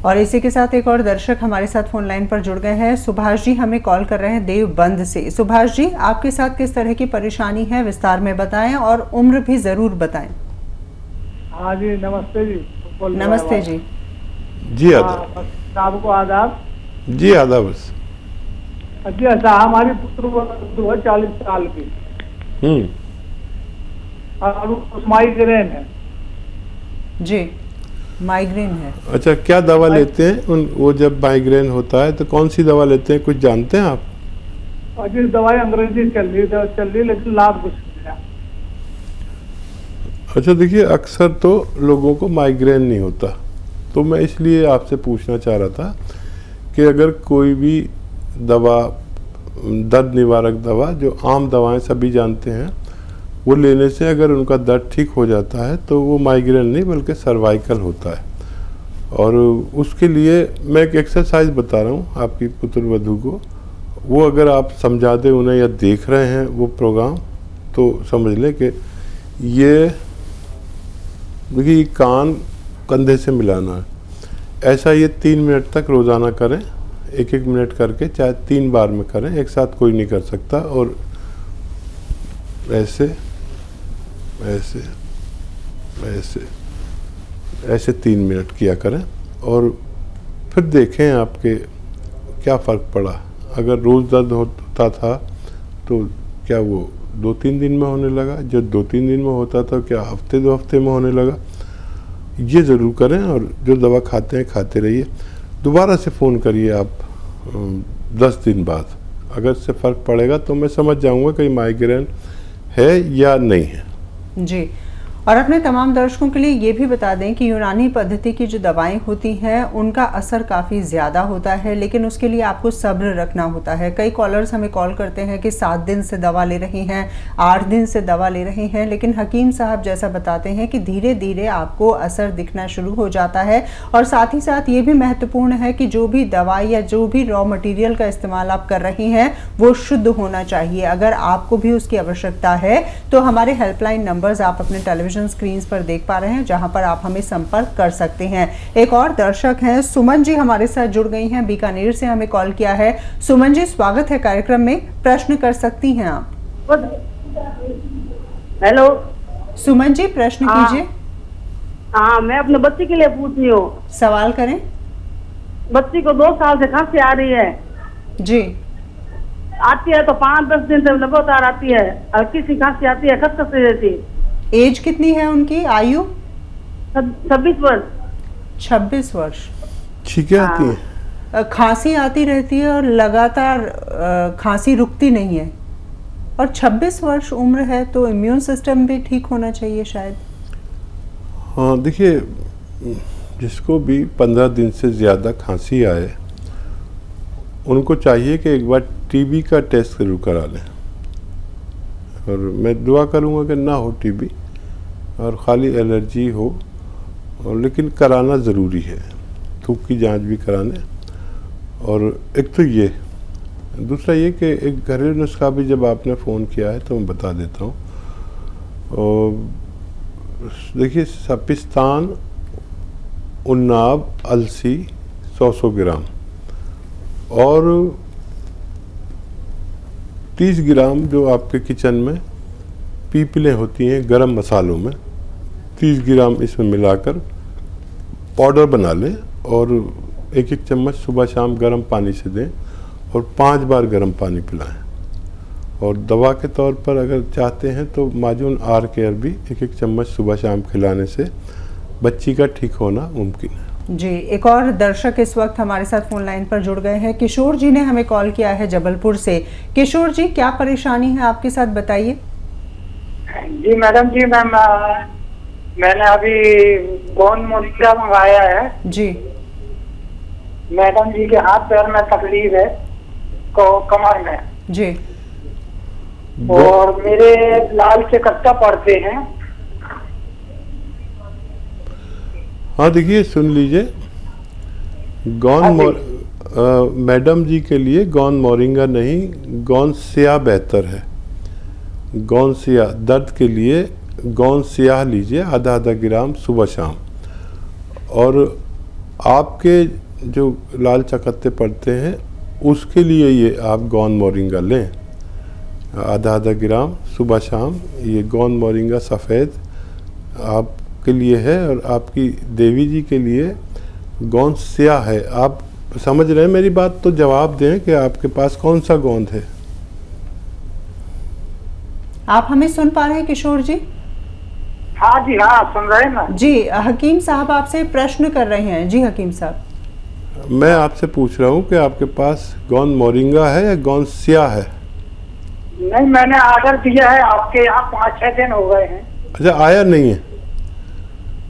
और इसी के साथ एक और दर्शक हमारे साथ फोन लाइन पर जुड़ गए हैं। सुभाष जी हमें कॉल कर रहे हैं देवबंद से। सुभाष जी, आपके साथ किस तरह की परेशानी है विस्तार में बताएं और उम्र भी जरूर बताएं। हाँ जी, नमस्ते जी। नमस्ते जी। जी आदाब। आपको आदाब। जी आदाब। जी अच्छा, हमारी पुत्र है 40 साल की और माइग्रेन है। जी, माइग्रेन है। अच्छा, क्या दवा लेते हैं वो जब माइग्रेन होता है तो कौन सी दवा लेते हैं, कुछ जानते हैं आप? जी, दवाई अंग्रेजी चल रही लेकिन लाभ कुछ नहीं है। अच्छा देखिए, अक्सर तो लोगों को माइग्रेन नहीं होता, तो मैं इसलिए आपसे पूछना चाह रहा था कि अगर कोई भी दवा, दर्द निवारक दवा जो आम दवाएं सभी जानते हैं, वो लेने से अगर उनका दर्द ठीक हो जाता है तो वो माइग्रेन नहीं बल्कि सर्वाइकल होता है। और उसके लिए मैं एक एक्सरसाइज बता रहा हूँ आपकी पुत्र वधू को, वो अगर आप समझा दें उन्हें या देख रहे हैं वो प्रोग्राम तो समझ लें कि ये देखिए कान कंधे से मिलाना है। ऐसा ये 3 मिनट तक रोज़ाना करें, 1-1 मिनट करके, चाहे 3 बार में करें, एक साथ कोई नहीं कर सकता। और ऐसे ऐसे ऐसे ऐसे 3 मिनट किया करें और फिर देखें आपके क्या फ़र्क पड़ा। अगर रोज़ दर्द होता था तो क्या वो 2-3 दिन में होने लगा, जो 2-3 दिन में होता था क्या हफ्ते 2 हफ्ते में होने लगा। ये ज़रूर करें और जो दवा खाते हैं खाते रहिए। दोबारा से फ़ोन करिए आप 10 दिन बाद, अगर से फ़र्क पड़ेगा तो मैं समझ जाऊंगा कि माइग्रेन है या नहीं है। जी, और अपने तमाम दर्शकों के लिए ये भी बता दें कि यूनानी पद्धति की जो दवाएं होती हैं उनका असर काफ़ी ज़्यादा होता है, लेकिन उसके लिए आपको सब्र रखना होता है। कई कॉलर्स हमें कॉल करते हैं कि 7 दिन से दवा ले रही हैं, 8 दिन से दवा ले रही हैं, लेकिन हकीम साहब जैसा बताते हैं कि धीरे धीरे आपको असर दिखना शुरू हो जाता है। और साथ ही साथ ये भी महत्वपूर्ण है कि जो भी दवाई या जो भी रॉ मटीरियल का इस्तेमाल आप कर रही हैं वो शुद्ध होना चाहिए। अगर आपको भी उसकी आवश्यकता है तो हमारे हेल्पलाइन नंबर्स आप अपने टेलीविजन स्क्रीन पर देख पा रहे हैं, जहां पर आप हमें संपर्क कर सकते हैं। एक और दर्शक हैं सुमन जी हमारे साथ जुड़ गई हैं, बीकानेर से हमें कॉल किया है। सुमन जी, स्वागत है कार्यक्रम में, प्रश्न कर सकती हैं आप। हेलो सुमन जी, प्रश्न कीजिए। हाँ, मैं अपने बच्चे के लिए पूछ रही हूँ। सवाल करें। बच्ची को 2 साल से खांसी आ रही है जी। आती है तो 5-10 दिन से लगातार आती है, हल्की सी खांसी आती है, खसखस रहती। एज कितनी है उनकी, आयु? 26 वर्ष। 26 वर्ष। ठीक है। आती है, खांसी आती रहती है और लगातार खांसी रुकती नहीं है, और 26 वर्ष उम्र है तो इम्यून सिस्टम भी ठीक होना चाहिए शायद। हाँ देखिए, जिसको भी 15 दिन से ज़्यादा खांसी आए उनको चाहिए कि एक बार टीबी का टेस्ट जरूर करा लें। और मैं दुआ करूँगा कि ना हो टीबी और ख़ाली एलर्जी हो, और लेकिन कराना ज़रूरी है, थूक की जांच भी कराने। और एक तो ये, दूसरा ये कि एक घरेलू नुस्खा भी जब आपने फ़ोन किया है तो मैं बता देता हूँ। और देखिए, सपिस्तान, उन्नाब, अलसी 100 ग्राम और 30 ग्राम जो आपके किचन में पीपलें होती हैं गरम मसालों में, 30 ग्राम इसमें मिलाकर पाउडर बना लें और 1-1 चम्मच सुबह शाम गर्म पानी से दें और 5 बार गर्म पानी पिलाएं। और दवा के तौर पर अगर चाहते हैं तो माजून आर केयर भी 1-1 चम्मच सुबह शाम खिलाने से बच्ची का ठीक होना मुमकिन है। जी, एक और दर्शक इस वक्त हमारे साथ फोन लाइन पर जुड़ गए हैं। किशोर जी ने हमें कॉल किया है जबलपुर से। किशोर जी, क्या परेशानी है आपके साथ, बताइए। जी मैडम जी, मैंने अभी गोंद मोरिंगा मंगाया है जी। मैडम जी के हाथ पैर में तकलीफ है, कमर में जी, और मेरे लाल से कट्टा पड़ते हैं। हाँ देखिए, सुन लीजिए, मैडम जी के लिए गोंद मोरिंगा नहीं, गोंद स्याह बेहतर है। गोंद स्याह दर्द के लिए गोंद स्याह लीजिए, आधा-आधा ग्राम सुबह शाम। और आपके जो लाल चकत्ते पड़ते हैं उसके लिए ये आप गौंद मोरिंगा लें, आधा आधा ग्राम सुबह शाम। ये गौंद मोरिंगा सफ़ेद आपके लिए है, और आपकी देवी जी के लिए गौंद स्याह है। आप समझ रहे हैं मेरी बात? तो जवाब दें कि आपके पास कौन सा गौंद है। आप हमें सुन पा रहे हैं किशोर जी? हाँ जी, हाँ सुन रहे हैं ना जी, हकीम साहब आपसे प्रश्न कर रहे हैं। जी हकीम साहब, मैं आपसे पूछ रहा हूँ कि आपके पास गौंद मोरिंगा है या गौंद स्याह है? नहीं, मैंने ऑर्डर दिया है आपके यहाँ, 5-6 दिन हो गए हैं। अच्छा, आया नहीं है?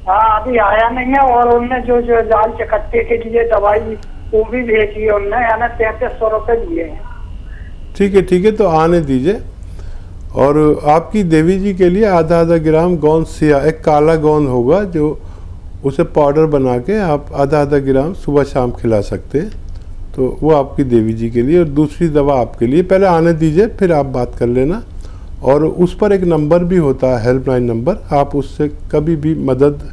हाँ, अभी आया नहीं है। और उनने जो लाल चकत्ते के लिए दवाई वो भी भेजी है उनने, यानी 3300 रुपये दिए हैं। ठीक है ठीक है, तो आने दीजिए। और आपकी देवी जी के लिए आधा आधा ग्राम गौंद स्याह, एक काला गौंद होगा जो उसे पाउडर बना के आप आधा आधा ग्राम सुबह शाम खिला सकते हैं, तो वो आपकी देवी जी के लिए। और दूसरी दवा आपके लिए, पहले आने दीजिए फिर आप बात कर लेना। और उस पर एक नंबर भी होता है, हेल्पलाइन नंबर, आप उससे कभी भी मदद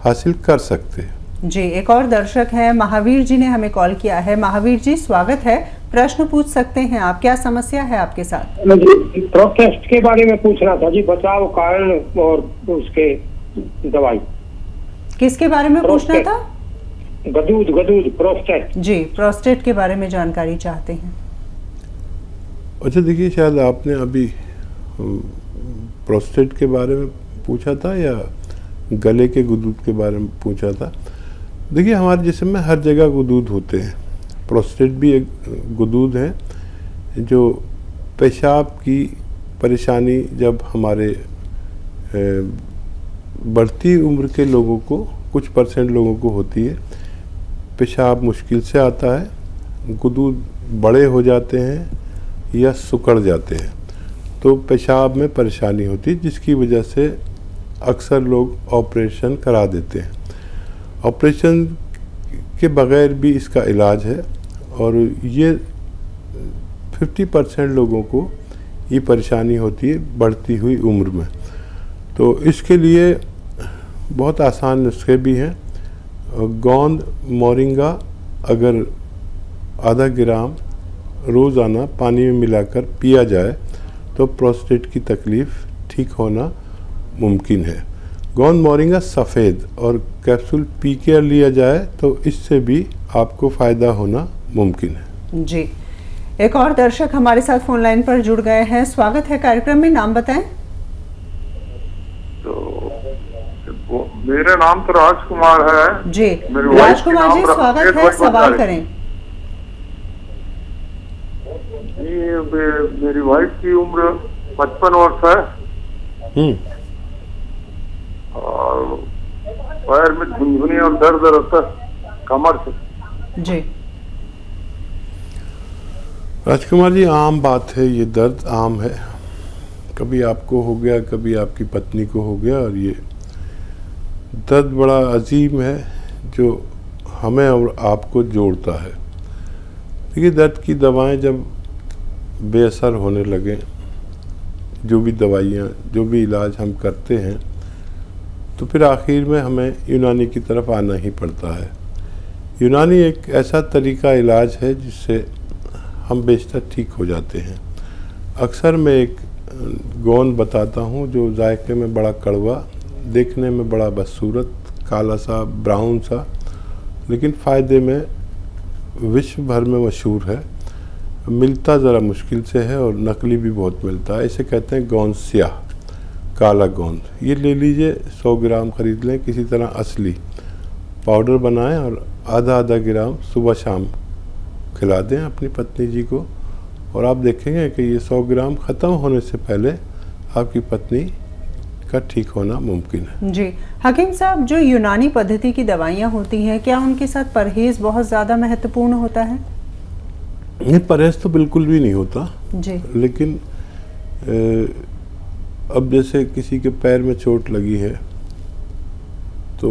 हासिल कर सकते हैं। जी, एक और दर्शक है महावीर जी ने हमें कॉल किया है। महावीर जी स्वागत है, प्रश्न पूछ सकते हैं आप। क्या समस्या है आपके साथ? मुझे प्रोस्टेट के बारे में पूछना था जी, बचाव कारण और उसके दवाई। किसके बारे में पूछना था? गदूद प्रोस्टेट। जी, प्रोस्टेट के बारे में जानकारी चाहते हैं। अच्छा देखिए, शायद आपने अभी प्रोस्टेट के बारे में पूछा था या गले के गुदूद के बारे में पूछा था। देखिए, हमारे जिस्म में हर जगह गुदूद होते हैं। प्रोस्टेट भी एक गुदूद है जो पेशाब की परेशानी जब हमारे बढ़ती उम्र के लोगों को, कुछ % लोगों को होती है, पेशाब मुश्किल से आता है, गुदूद बड़े हो जाते हैं या सिकुड़ जाते हैं, तो पेशाब में परेशानी होती है, जिसकी वजह से अक्सर लोग ऑपरेशन करा देते हैं। ऑपरेशन के बगैर भी इसका इलाज है, और ये 50% लोगों को ये परेशानी होती है बढ़ती हुई उम्र में। तो इसके लिए बहुत आसान नुस्खे भी हैं। गौंद मोरिंगा अगर आधा ग्राम रोज़ाना पानी में मिलाकर पिया जाए तो प्रोस्टेट की तकलीफ़ ठीक होना मुमकिन है। गौंद मोरिंगा सफ़ेद और कैप्सूल पी के लिया जाए तो इससे भी आपको फ़ायदा होना मुमकिन है। जी, एक और दर्शक हमारे साथ फोन लाइन पर जुड़ गए हैं। स्वागत है कार्यक्रम में, नाम बताएं। तो मेरा नाम तो राजकुमार है जी, राजकुमार जी स्वागत है, सवाल करें। मेरी वाइफ की उम्र 55 वर्ष है और पैर में झुनझुनी और दर्द रहता है कमर से। जी राजकुमार जी, आम बात है, ये दर्द आम है, कभी आपको हो गया कभी आपकी पत्नी को हो गया, और ये दर्द बड़ा अजीम है जो हमें और आपको जोड़ता है। देखिए, दर्द की दवाएं जब बेअसर होने लगे, जो भी दवाइयाँ जो भी इलाज हम करते हैं, तो फिर आखिर में हमें यूनानी की तरफ आना ही पड़ता है। यूनानी एक ऐसा तरीका इलाज है जिससे हम बेशतर ठीक हो जाते हैं। अक्सर मैं एक गोंद बताता हूँ जो जायके में बड़ा कड़वा, देखने में बड़ा बदसूरत, काला सा ब्राउन सा, लेकिन फ़ायदे में विश्व भर में मशहूर है। मिलता ज़रा मुश्किल से है और नकली भी बहुत मिलता है। इसे कहते हैं गौंद स्याह, काला गोंद। ये ले लीजिए, 100 ग्राम ख़रीद लें, किसी तरह असली पाउडर बनाएं और आधा आधा ग्राम सुबह शाम खिला दें अपनी पत्नी जी को, और आप देखेंगे कि ये 100 ग्राम ख़त्म होने से पहले आपकी पत्नी का ठीक होना मुमकिन है। जी हकीम साहब, जो यूनानी पद्धति की दवाइयाँ होती हैं, क्या उनके साथ परहेज़ बहुत ज़्यादा महत्वपूर्ण होता है? ये परहेज़ तो बिल्कुल भी नहीं होता जी, लेकिन अब जैसे किसी के पैर में चोट लगी है तो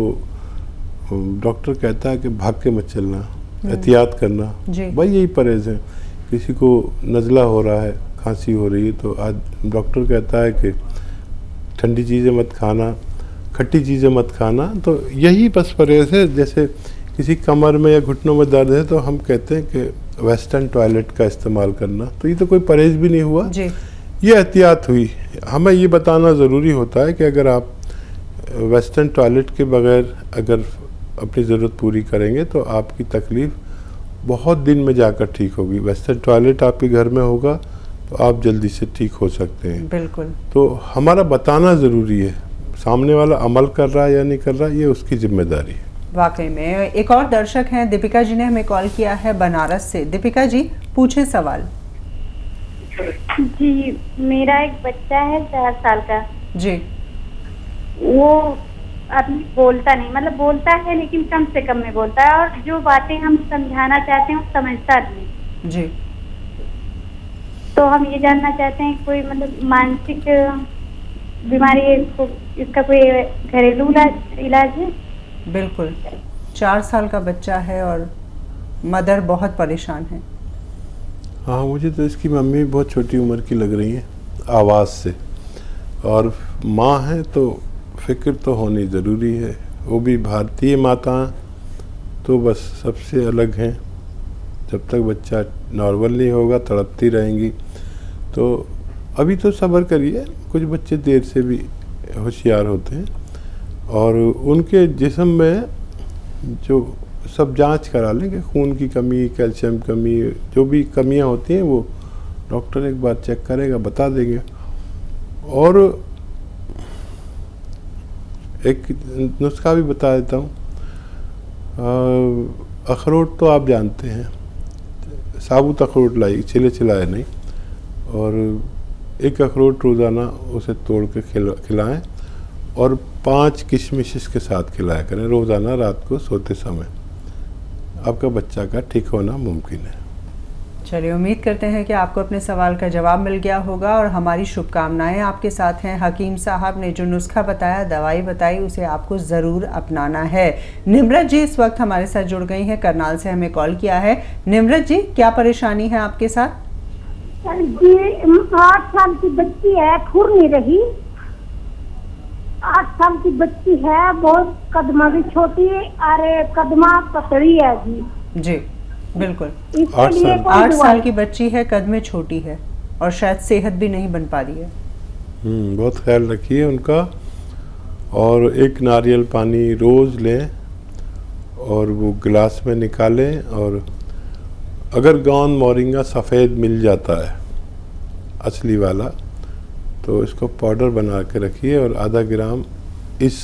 डॉक्टर कहता है कि भाग के मत चलना, एहतियात करना, भाई यही परहेज़ है। किसी को नज़ला हो रहा है, खांसी हो रही है, तो आज डॉक्टर कहता है कि ठंडी चीज़ें मत खाना, खट्टी चीज़ें मत खाना, तो यही बस परहेज़ है। जैसे किसी कमर में या घुटनों में दर्द है तो हम कहते हैं कि वेस्टर्न टॉयलेट का इस्तेमाल करना। तो ये तो कोई परहेज भी नहीं हुआ जी। ये एहतियात हुई। हमें ये बताना ज़रूरी होता है कि अगर आप वेस्टर्न टॉयलेट के बगैर अगर अपनी ज़रूरत पूरी करेंगे तो आपकी तकलीफ़ बहुत दिन में जाकर ठीक होगी। वेस्टर्न टॉयलेट आपके घर में होगा तो आप जल्दी से ठीक हो सकते हैं। बिल्कुल। तो हमारा बताना ज़रूरी है, सामने वाला अमल कर रहा है या नहीं कर रहा, ये उसकी जिम्मेदारी है। वाकई में। एक और दर्शक हैं, दीपिका जी ने हमें कॉल किया है बनारस से। दीपिका जी पूछे सवाल। जी, मेरा एक बच्चा है 4 साल का। जी। वो अभी बोलता नहीं, मतलब बोलता है लेकिन कम से कम में बोलता है, और जो बातें हम समझाना चाहते हैं वो समझता नहीं। जी। तो हम ये जानना चाहते हैं कोई मतलब मानसिक बीमारी है इसको, इसका कोई घरेलू इलाज है? बिल्कुल। 4 साल का बच्चा है और मदर बहुत परेशान है। हाँ, मुझे तो इसकी मम्मी बहुत छोटी उम्र की लग रही है आवाज़ से, और माँ है तो फिक्र तो होनी ज़रूरी है। वो भी भारतीय माता तो बस सबसे अलग हैं। जब तक बच्चा नॉर्मल नहीं होगा तड़पती रहेंगी। तो अभी तो सब्र करिए, कुछ बच्चे देर से भी होशियार होते हैं और उनके जिस्म में जो सब जांच करा लेंगे, खून की कमी, कैल्शियम कमी, जो भी कमियां होती हैं वो डॉक्टर एक बार चेक करेगा, बता देंगे। और एक नुस्खा भी बता देता हूँ। अखरोट तो आप जानते हैं, साबुत अखरोट लाई, छिले छिलाए नहीं, और एक अखरोट रोज़ाना उसे तोड़ के खिलाएं और 5 किशमिश इसके साथ खिलाया करें रोज़ाना रात को सोते समय। आपका बच्चा का ठीक होना मुमकिन है। चलिए, उम्मीद करते हैं कि आपको अपने सवाल का जवाब मिल गया होगा और हमारी शुभकामनाएं आपके साथ हैं। हकीम साहब ने जो नुस्खा बताया, दवाई बताई, उसे आपको ज़रूर अपनाना है। निम्रत जी इस वक्त हमारे साथ जुड़ गई हैं, करनाल से हमें कॉल किया है। निम्रत जी, क्या परेशानी है आपके साथ? जी, 8 साल की बच्ची है, फुर नहीं रही। 8 साल की बच्ची है, बहुत कदमा भी छोटी, अरे कदमा पतली है जी। जी बिल्कुल। 8 साल की बच्ची है, कद में छोटी है और शायद सेहत भी नहीं बन पा रही है। बहुत ख्याल रखिए उनका, और एक नारियल पानी रोज़ लें और वो गिलास में निकालें। और अगर गौन मोरिंगा सफ़ेद मिल जाता है असली वाला तो इसको पाउडर बना के रखिए और आधा ग्राम इस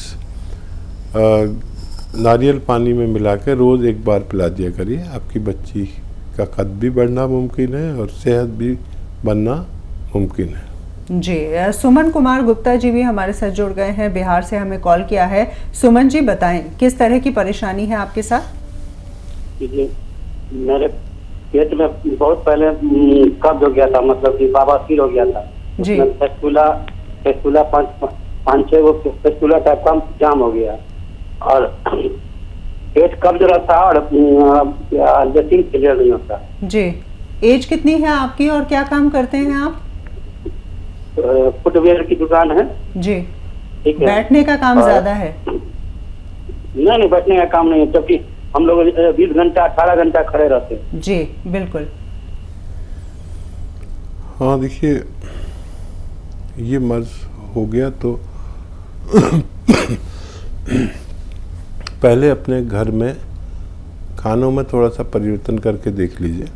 नारियल पानी में मिला के रोज़ एक बार पिला दिया करिए। आपकी बच्ची का कद भी बढ़ना मुमकिन है और सेहत भी बनना मुमकिन है। जी, सुमन कुमार गुप्ता जी भी हमारे साथ जुड़ गए हैं, बिहार से हमें कॉल किया है। सुमन जी बताएं, किस तरह की परेशानी है आपके साथ? जी, मेरे पेट में बहुत पहले कब्ज हो गया था, मतलब कि बवासीर हो गया था। जी। फेस्टुला 5-6 वो फेस्टुला टाइप का जाम हो गया और पेट कब्ज रहता और लेकिन क्लियर नहीं होता। जी, एज कितनी है आपकी और क्या काम करते हैं आप? फुटवेयर की दुकान है। जी। ठीक है। बैठने का काम ज्यादा है? नहीं, बैठने का काम नहीं है, क्योंकि हम लोग 20 घंटा 18 घंटा खड़े रहते हैं। जी बिल्कुल। हाँ, देखिए ये मर्ज हो गया तो पहले अपने घर में खानों में थोड़ा सा परिवर्तन करके देख लीजिए।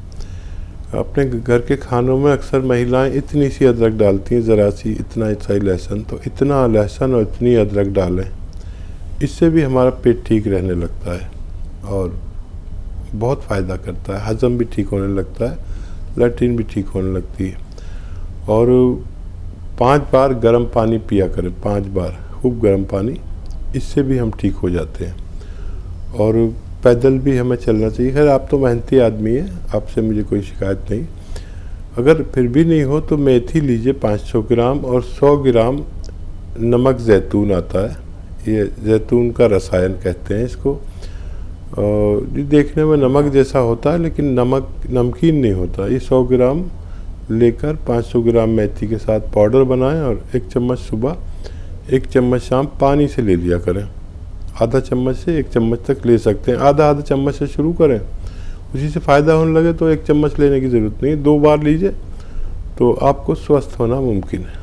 अपने घर के खानों में अक्सर महिलाएं इतनी सी अदरक डालती हैं, ज़रा सी, इतना सा लहसुन, तो इतना लहसुन और इतनी अदरक डालें। इससे भी हमारा पेट ठीक रहने लगता है और बहुत फ़ायदा करता है। हज़म भी ठीक होने लगता है, लैट्रिन भी ठीक होने लगती है। और 5 बार गर्म पानी पिया करें, 5 बार खूब गर्म पानी, इससे भी हम ठीक हो जाते हैं। और पैदल भी हमें चलना चाहिए। खैर आप तो मेहनती आदमी हैं, आपसे मुझे कोई शिकायत नहीं। अगर फिर भी नहीं हो तो मेथी लीजिए 500 ग्राम और 100 ग्राम नमक जैतून आता है, ये जैतून का रसायन कहते हैं इसको। और ये देखने में नमक जैसा होता है लेकिन नमकीन नहीं होता। ये 100 ग्राम लेकर 500 ग्राम मेथी के साथ पाउडर बनाएं और 1 चम्मच सुबह 1 चम्मच शाम पानी से ले लिया करें आधा चम्मच से 1 चम्मच तक ले सकते हैं। आधा आधा चम्मच से शुरू करें, उसी से फ़ायदा होने लगे तो 1 चम्मच लेने की ज़रूरत नहीं, 2 बार लीजिए तो आपको स्वस्थ होना मुमकिन है।